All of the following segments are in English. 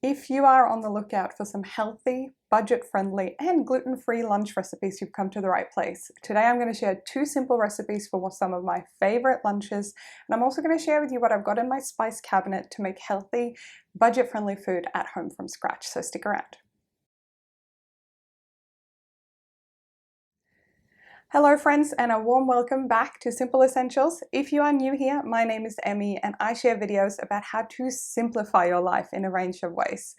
If you are on the lookout for some healthy, budget-friendly, and gluten-free lunch recipes, you've come to the right place. Today I'm going to share 2 simple recipes for some of my favorite lunches, and I'm also going to share with you what I've got in my spice cabinet to make healthy, budget-friendly food at home from scratch, so stick around. Hello friends, and a warm welcome back to Simple Essentials. If you are new here, my name is Emmy and I share videos about how to simplify your life in a range of ways.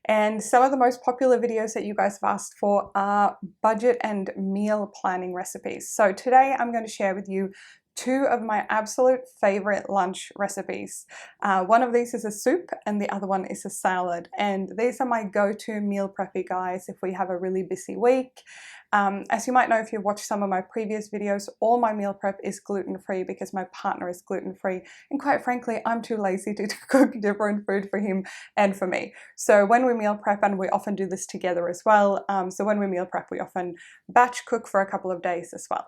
And some of the most popular videos that you guys have asked for are budget and meal planning recipes. So today I'm going to share with you 2 of my absolute favorite lunch recipes. One of these is a soup and the other one is a salad. And these are my go-to meal preppy guys if we have a really busy week. As you might know if you've watched some of my previous videos, all my meal prep is gluten-free because my partner is gluten-free, and quite frankly I'm too lazy to cook different food for him and for me. So when we meal prep, and we often do this together as well, so when we meal prep we often batch cook for a couple of days as well.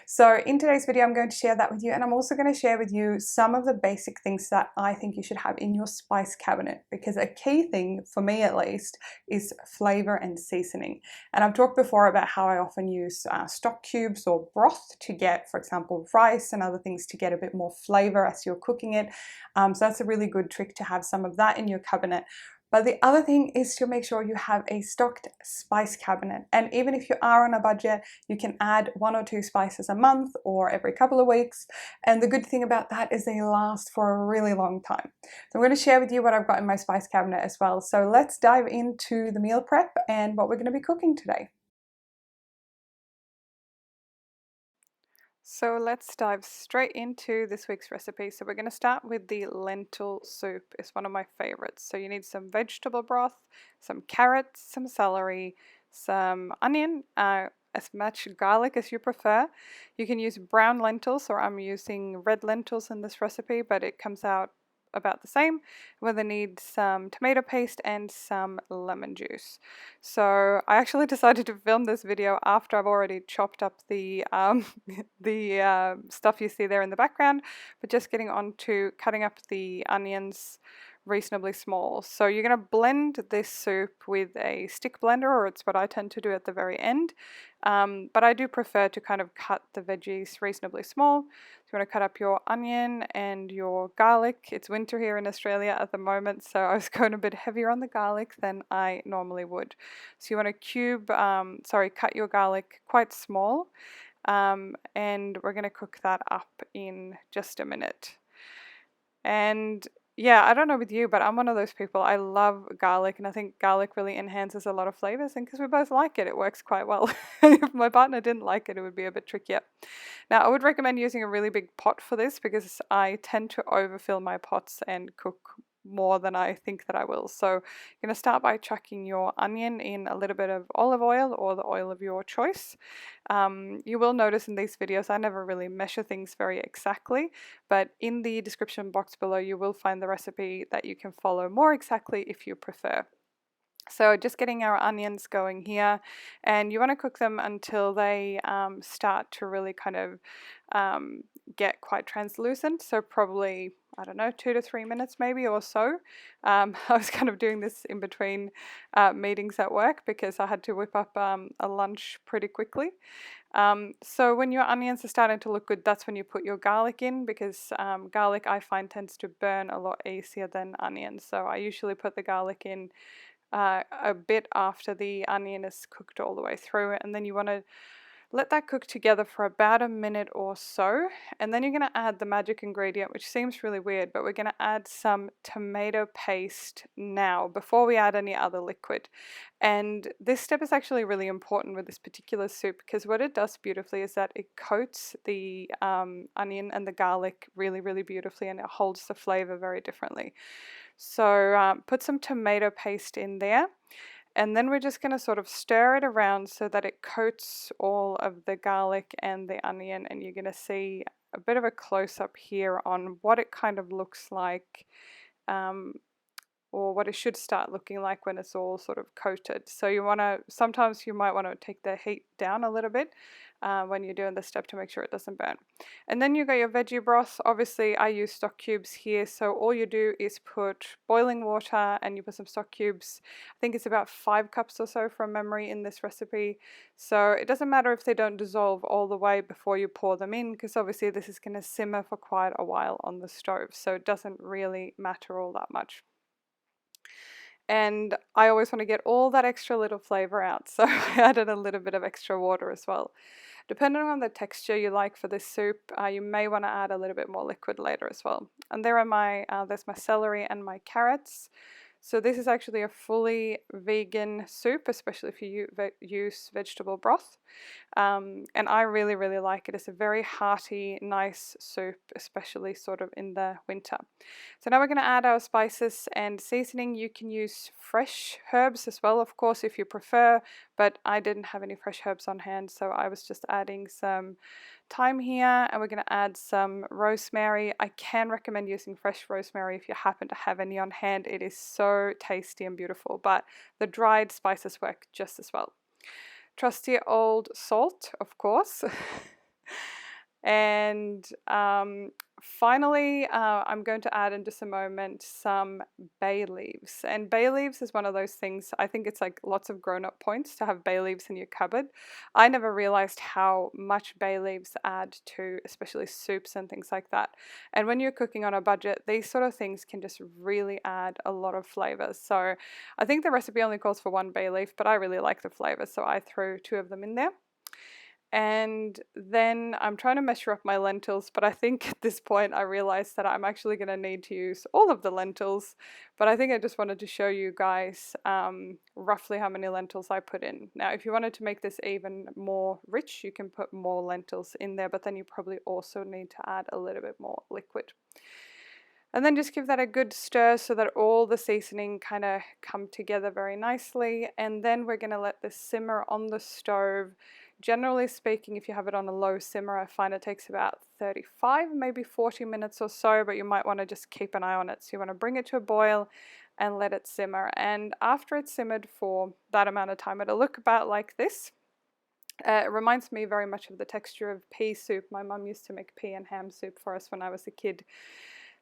So in today's video I'm going to share that with you, and I'm also going to share with you some of the basic things that I think you should have in your spice cabinet, because a key thing for me at least is flavor and seasoning. And I've talked before about how I often use stock cubes or broth to get, for example, rice and other things to get a bit more flavor as you're cooking it. So that's a really good trick to have some of that in your cabinet. But the other thing is to make sure you have a stocked spice cabinet. And even if you are on a budget, you can add 1 or 2 spices a month or every couple of weeks. And the good thing about that is they last for a really long time. So I'm going to share with you what I've got in my spice cabinet as well. So let's dive into the meal prep and what we're going to be cooking today. So let's dive straight into this week's recipe. So we're going to start with the lentil soup. It's one of my favorites. So you need some vegetable broth, some carrots, some celery, some onion, as much garlic as you prefer. You can use brown lentils, or I'm using red lentils in this recipe, but it comes out about the same. We're going to need some tomato paste and some lemon juice. So I actually decided to film this video after I've already chopped up the stuff you see there in the background, but just getting on to cutting up the onions reasonably small. So you're going to blend this soup with a stick blender, or it's what I tend to do at the very end. But I do prefer to kind of cut the veggies reasonably small. So you want to cut up your onion and your garlic. It's winter here in Australia at the moment, so I was going a bit heavier on the garlic than I normally would. So you want to cut your garlic quite small, and we're going to cook that up in just a minute. And yeah, I don't know with you, but I'm one of those people. I love garlic, and I think garlic really enhances a lot of flavors. And because we both like it, it works quite well. If my partner didn't like it, it would be a bit trickier. Now, I would recommend using a really big pot for this because I tend to overfill my pots and cook more than I think that I will. So you're going to start by chucking your onion in a little bit of olive oil or the oil of your choice. You will notice in these videos I never really measure things very exactly, but in the description box below you will find the recipe that you can follow more exactly if you prefer. So just getting our onions going here, and you want to cook them until they start to really kind of get quite translucent. So probably, I don't know, 2 to 3 minutes maybe or so. I was kind of doing this in between meetings at work because I had to whip up a lunch pretty quickly. So when your onions are starting to look good, that's when you put your garlic in, because garlic I find tends to burn a lot easier than onions. So I usually put the garlic in a bit after the onion is cooked all the way through, and then you want to let that cook together for about a minute or so, and then you're going to add the magic ingredient, which seems really weird, but we're going to add some tomato paste now before we add any other liquid. And this step is actually really important with this particular soup, because what it does beautifully is that it coats the onion and the garlic really, really beautifully, and it holds the flavor very differently. So put some tomato paste in there, and then we're just going to sort of stir it around so that it coats all of the garlic and the onion, and you're going to see a bit of a close-up here on what it kind of looks like or what it should start looking like when it's all sort of coated. So you want to, sometimes you might want to take the heat down a little bit when you're doing this step to make sure it doesn't burn. And then you got your veggie broth. Obviously I use stock cubes here, so all you do is put boiling water and you put some stock cubes. I think it's about 5 cups or so from memory in this recipe. So it doesn't matter if they don't dissolve all the way before you pour them in, because obviously this is going to simmer for quite a while on the stove, so it doesn't really matter all that much. And I always want to get all that extra little flavor out, so I added a little bit of extra water as well. Depending on the texture you like for this soup, you may want to add a little bit more liquid later as well. And there are there's my celery and my carrots. So this is actually a fully vegan soup, especially if you use vegetable broth. And I really, really like it. It's a very hearty, nice soup, especially sort of in the winter. So now we're going to add our spices and seasoning. You can use fresh herbs as well, of course, if you prefer, but I didn't have any fresh herbs on hand, so I was just adding some thyme here, and we're going to add some rosemary. I can recommend using fresh rosemary if you happen to have any on hand. It is so tasty and beautiful, but the dried spices work just as well. Trusty old salt, of course. And finally, I'm going to add in just a moment some bay leaves. And bay leaves is one of those things, I think it's like lots of grown-up points to have bay leaves in your cupboard. I never realized how much bay leaves add to especially soups and things like that. And when you're cooking on a budget, these sort of things can just really add a lot of flavors. So I think the recipe only calls for 1 bay leaf, but I really like the flavor, so I threw 2 of them in there. And then I'm trying to measure up my lentils, but I think at this point I realized that I'm actually going to need to use all of the lentils. But I think I just wanted to show you guys roughly how many lentils I put in. Now, if you wanted to make this even more rich, you can put more lentils in there, but then you probably also need to add a little bit more liquid. And then just give that a good stir so that all the seasoning kind of come together very nicely. And then we're going to let this simmer on the stove. Generally speaking, if you have it on a low simmer, I find it takes about 35, maybe 40 minutes or so, but you might want to just keep an eye on it. So you want to bring it to a boil and let it simmer. And after it's simmered for that amount of time, it'll look about like this. It reminds me very much of the texture of pea soup. My mum used to make pea and ham soup for us when I was a kid.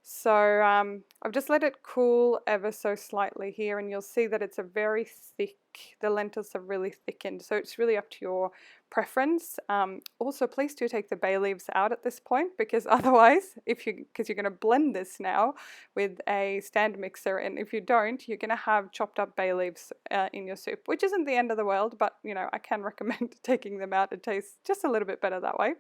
So I've just let it cool ever so slightly here, and you'll see that it's a very thick, the lentils are really thickened, so it's really up to your preference. Also, please do take the bay leaves out at this point, because otherwise, because you're going to blend this now with a stand mixer, and if you don't, you're going to have chopped up bay leaves in your soup, which isn't the end of the world, but you know, I can recommend taking them out. It tastes just a little bit better that way.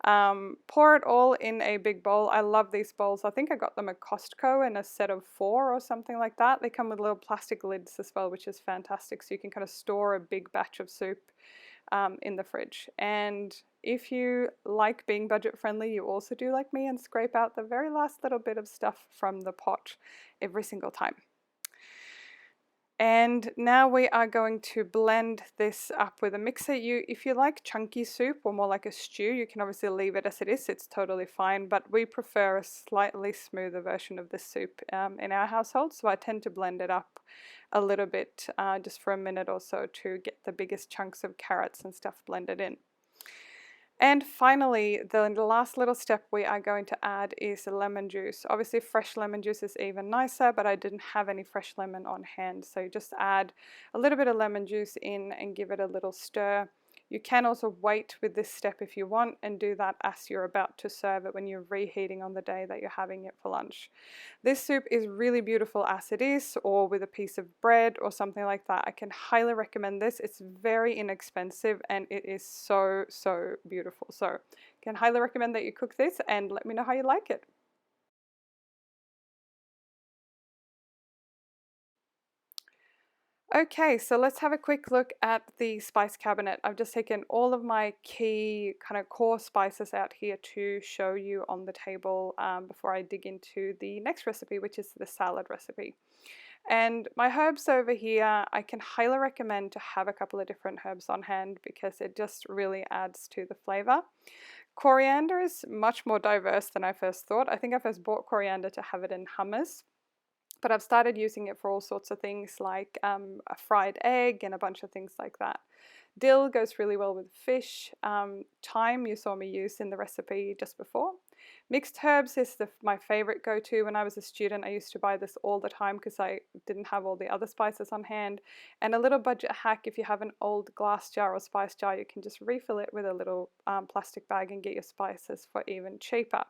Pour it all in a big bowl. I love these bowls. I think I got them at Costco in a set of 4 or something like that. They come with little plastic lids as well, which is fantastic. So you can kind of store a big batch of soup in the fridge. And if you like being budget friendly, you also do like me and scrape out the very last little bit of stuff from the pot every single time. And now we are going to blend this up with a mixer. If you like chunky soup or more like a stew, you can obviously leave it as it is. It's totally fine, but we prefer a slightly smoother version of this soup in our household. So I tend to blend it up a little bit just for a minute or so to get the biggest chunks of carrots and stuff blended in. And finally, the last little step we are going to add is lemon juice. Obviously, fresh lemon juice is even nicer, but I didn't have any fresh lemon on hand. So just add a little bit of lemon juice in and give it a little stir. You can also wait with this step if you want and do that as you're about to serve it when you're reheating on the day that you're having it for lunch. This soup is really beautiful as it is, or with a piece of bread or something like that. I can highly recommend this. It's very inexpensive and it is so, so beautiful. So I can highly recommend that you cook this and let me know how you like it. Okay, so let's have a quick look at the spice cabinet. I've just taken all of my key kind of core spices out here to show you on the table before I dig into the next recipe, which is the salad recipe. And my herbs over here, I can highly recommend to have a couple of different herbs on hand because it just really adds to the flavor. Coriander is much more diverse than I first thought. I think I first bought coriander to have it in hummus. But I've started using it for all sorts of things like a fried egg and a bunch of things like that. Dill goes really well with fish. Thyme you saw me use in the recipe just before. Mixed herbs is my favorite go-to. When I was a student, I used to buy this all the time because I didn't have all the other spices on hand. And a little budget hack, if you have an old glass jar or spice jar, you can just refill it with a little plastic bag and get your spices for even cheaper.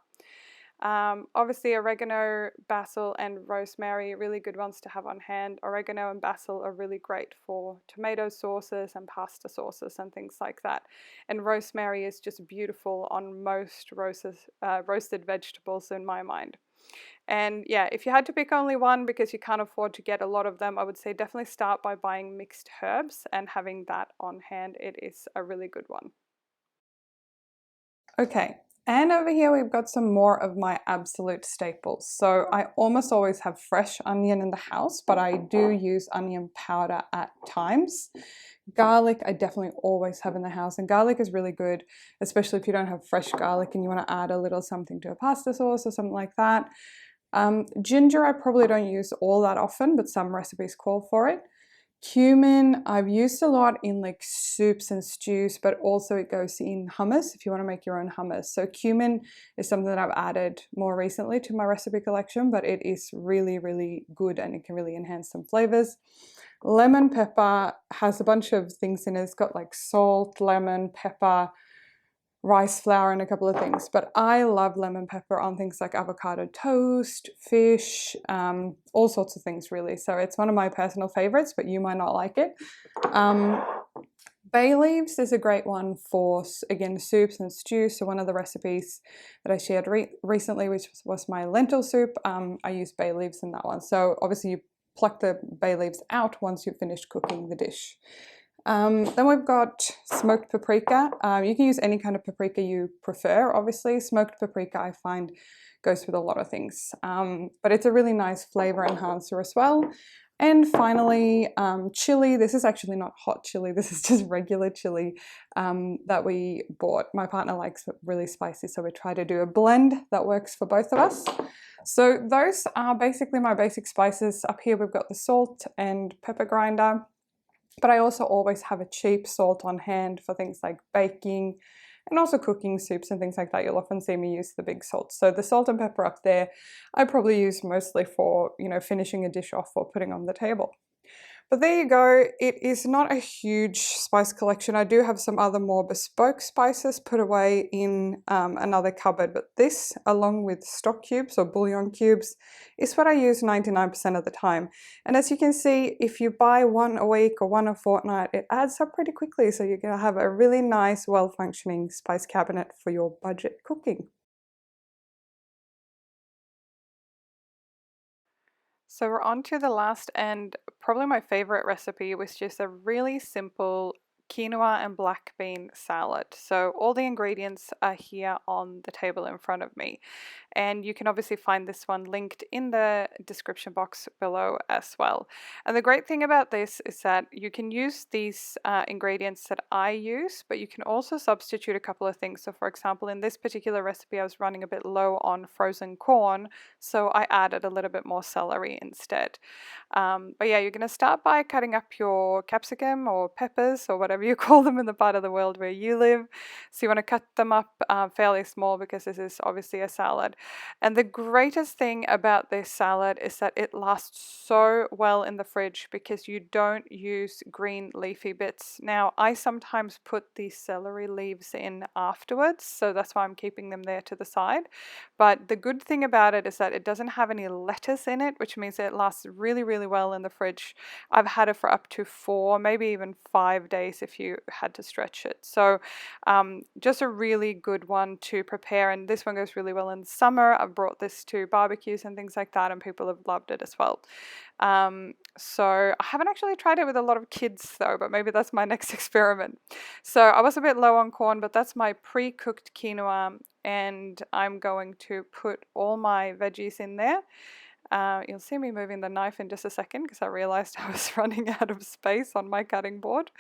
Obviously oregano, basil and rosemary, really good ones to have on hand. Oregano and basil are really great for tomato sauces and pasta sauces and things like that. And rosemary is just beautiful on most roasted vegetables in my mind. And yeah, if you had to pick only one because you can't afford to get a lot of them, I would say definitely start by buying mixed herbs and having that on hand. It is a really good one. Okay, and over here we've got some more of my absolute staples. So I almost always have fresh onion in the house, but I do use onion powder at times. Garlic I definitely always have in the house, and garlic is really good, especially if you don't have fresh garlic and you want to add a little something to a pasta sauce or something like that. Ginger I probably don't use all that often, but some recipes call for it. Cumin, I've used a lot in like soups and stews, but also it goes in hummus if you want to make your own hummus. So cumin is something that I've added more recently to my recipe collection, but it is really, really good and it can really enhance some flavors. Lemon pepper has a bunch of things in it. It's got like salt, lemon, pepper, rice flour and a couple of things, but I love lemon pepper on things like avocado toast, fish, all sorts of things really. So it's one of my personal favorites, but you might not like it. Bay leaves is a great one for, again, soups and stews. So one of the recipes that I shared recently, which was my lentil soup, I used bay leaves in that one. So obviously you pluck the bay leaves out once you've finished cooking the dish. Then we've got smoked paprika. You can use any kind of paprika you prefer, obviously. Smoked paprika I find goes with a lot of things, but it's a really nice flavor enhancer as well. And finally, chili. This is actually not hot chili, this is just regular chili that we bought. My partner likes it really spicy, so we try to do a blend that works for both of us. So those are basically my basic spices. Up here we've got the salt and pepper grinder. But I also always have a cheap salt on hand for things like baking and also cooking soups and things like that. You'll often see me use the big salt. So the salt and pepper up there, I probably use mostly for, finishing a dish off or putting on the table. But there you go. It is not a huge spice collection. I do have some other more bespoke spices put away in another cupboard, but this, along with stock cubes or bouillon cubes, is what I use 99% of the time. And as you can see, if you buy one a week or one a fortnight, it adds up pretty quickly. So you're going to have a really nice, well-functioning spice cabinet for your budget cooking. So we're on to the last and probably my favorite recipe, which is a really simple quinoa and black bean salad. So all the ingredients are here on the table in front of me. And you can obviously find this one linked in the description box below as well. And the great thing about this is that you can use these ingredients that I use, but you can also substitute a couple of things. So for example, in this particular recipe, I was running a bit low on frozen corn, so I added a little bit more celery instead. But yeah, you're going to start by cutting up your capsicum or peppers or whatever you call them in the part of the world where you live. So you want to cut them up fairly small because this is obviously a salad. And the greatest thing about this salad is that it lasts so well in the fridge because you don't use green leafy bits. Now, I sometimes put the celery leaves in afterwards, so that's why I'm keeping them there to the side. But the good thing about it is that it doesn't have any lettuce in it, which means it lasts really, really well in the fridge. I've had it for up to 4, maybe even 5 days if you had to stretch it. So just a really good one to prepare, and this one goes really well in summer. I've brought this to barbecues and things like that, and people have loved it as well. So I haven't actually tried it with a lot of kids though, but maybe that's my next experiment. So I was a bit low on corn, but that's my pre-cooked quinoa, and I'm going to put all my veggies in there. You'll see me moving the knife in just a second because I realized I was running out of space on my cutting board.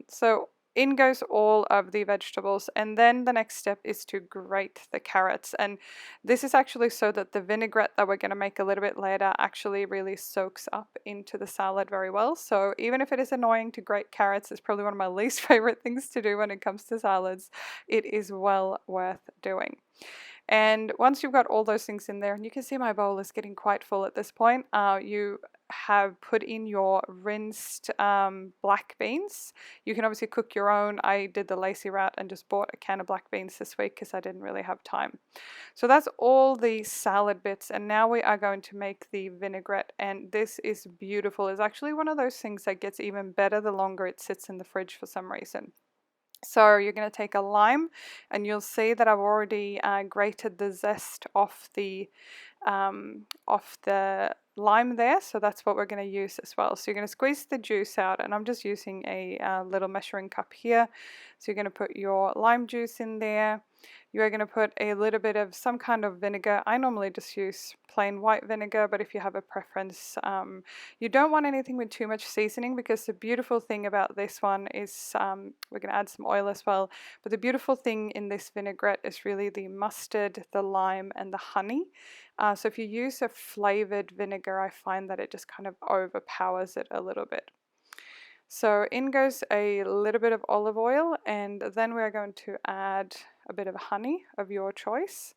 So in goes all of the vegetables, and then the next step is to grate the carrots. And this is actually so that the vinaigrette that we're going to make a little bit later actually really soaks up into the salad very well. So even if it is annoying to grate carrots, it's probably one of my least favorite things to do when it comes to salads, it is well worth doing. And once you've got all those things in there, and you can see my bowl is getting quite full at this point, you have put in your rinsed black beans. You can obviously cook your own. I did the lacy route and just bought a can of black beans this week because I didn't really have time. So that's all the salad bits, and now we are going to make the vinaigrette, and this is beautiful. It's actually one of those things that gets even better the longer it sits in the fridge for some reason. So you're going to take a lime, and you'll see that I've already grated the zest off the lime there, so that's what we're going to use as well. So you're going to squeeze the juice out, and I'm just using a little measuring cup here. So you're going to put your lime juice in there. You are going to put a little bit of some kind of vinegar. I normally just use plain white vinegar, but if you have a preference, you don't want anything with too much seasoning, because the beautiful thing about this one is we're going to add some oil as well, but the beautiful thing in this vinaigrette is really the mustard, the lime, and the honey. So if you use a flavored vinegar, I find that it just kind of overpowers it a little bit. So in goes a little bit of olive oil, and then we're going to add a bit of honey of your choice.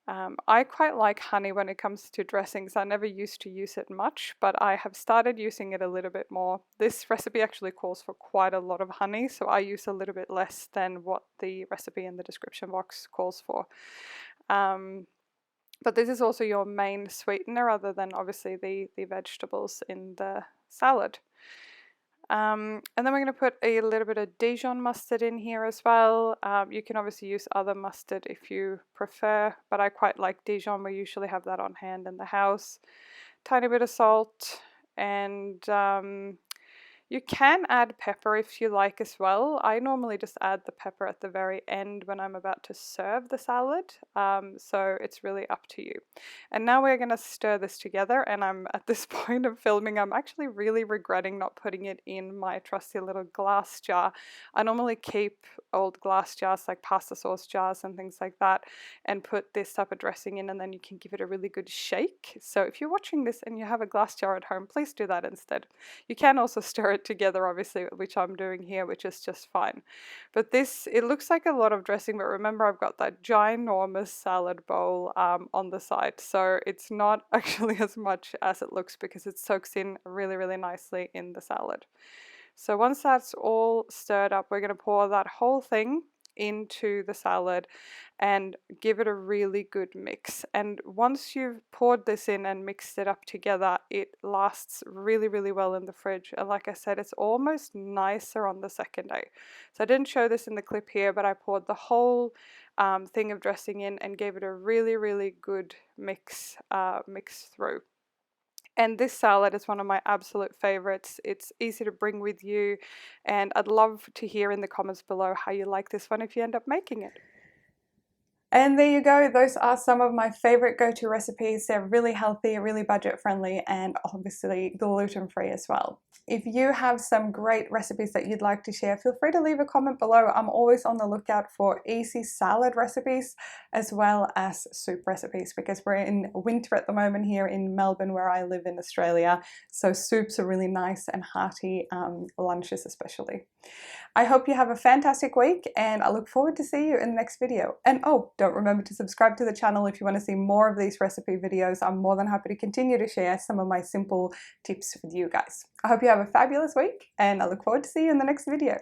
I quite like honey when it comes to dressings. I never used to use it much, but I have started using it a little bit more. This recipe actually calls for quite a lot of honey, so I use a little bit less than what the recipe in the description box calls for. But this is also your main sweetener, other than obviously the vegetables in the salad. And then we're going to put a little bit of Dijon mustard in here as well. You can obviously use other mustard if you prefer, but I quite like Dijon. We usually have that on hand in the house. Tiny bit of salt, and you can add pepper if you like as well. I normally just add the pepper at the very end when I'm about to serve the salad, so it's really up to you. And now we're going to stir this together, and I'm at this point of filming, I'm actually really regretting not putting it in my trusty little glass jar. I normally keep old glass jars like pasta sauce jars and things like that, and put this type of dressing in, and then you can give it a really good shake. So if you're watching this and you have a glass jar at home, please do that instead. You can also stir it together, obviously, which I'm doing here, which is just fine. But this, it looks like a lot of dressing, but remember I've got that ginormous salad bowl on the side, so it's not actually as much as it looks, because it soaks in really, really nicely in the salad. So once that's all stirred up, we're going to pour that whole thing into the salad and give it a really good mix. And once you've poured this in and mixed it up together, it lasts really, really well in the fridge. And like I said, it's almost nicer on the second day. So I didn't show this in the clip here, but I poured the whole thing of dressing in and gave it a really, really good mix through. And this salad is one of my absolute favorites. It's easy to bring with you, and I'd love to hear in the comments below how you like this one if you end up making it. And there you go, those are some of my favorite go-to recipes. They're really healthy, really budget friendly, and obviously gluten-free as well. If you have some great recipes that you'd like to share, feel free to leave a comment below. I'm always on the lookout for easy salad recipes as well as soup recipes, because we're in winter at the moment here in Melbourne, where I live in Australia. So soups are really nice and hearty, lunches especially. I hope you have a fantastic week, and I look forward to see you in the next video. And oh, don't remember to subscribe to the channel if you want to see more of these recipe videos. I'm more than happy to continue to share some of my simple tips with you guys. I hope you have a fabulous week, and I look forward to see you in the next video.